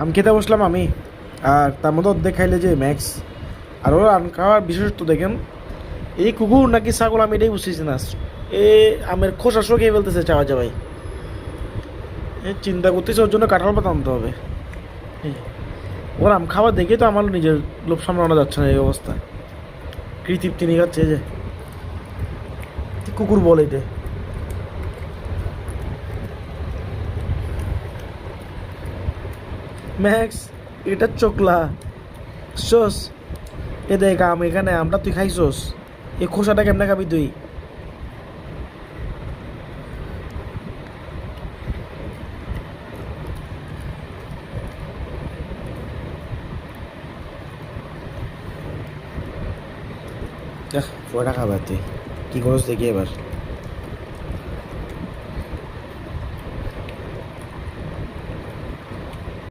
আম খেতে বসলাম আমি, আর তার মধ্যে অর্ধেক খাইলে যে ম্যাক্স। আর ওরা আম খাওয়ার বিশেষত্ব দেখেন, এই কুকুর নাকি ছাগল আমি এটাই বুঝতেছি না। এ আমের খোসা শুকিয়ে ফেলতেছে চাওয়া যাবাই। এ চিন্তা করতেছে ওর জন্য কাঁঠাল পাতা আনতে হবে। ওর আম খাওয়া দেখে তো আমার নিজের লোভ সামলানো যাচ্ছে না এই অবস্থা। কৃতৃপ্তি নিয়ে যাচ্ছে যে কুকুর বলে এতে। ম্যাক্স, এটা চোখলা সোস। এ দেখ আম, এখানে আমটা তুই খাইছোস, এই খোসাটা কেমনে খাবি তুই? দেখ, কয়টা খাবার তুই কি করস দেখি এবার।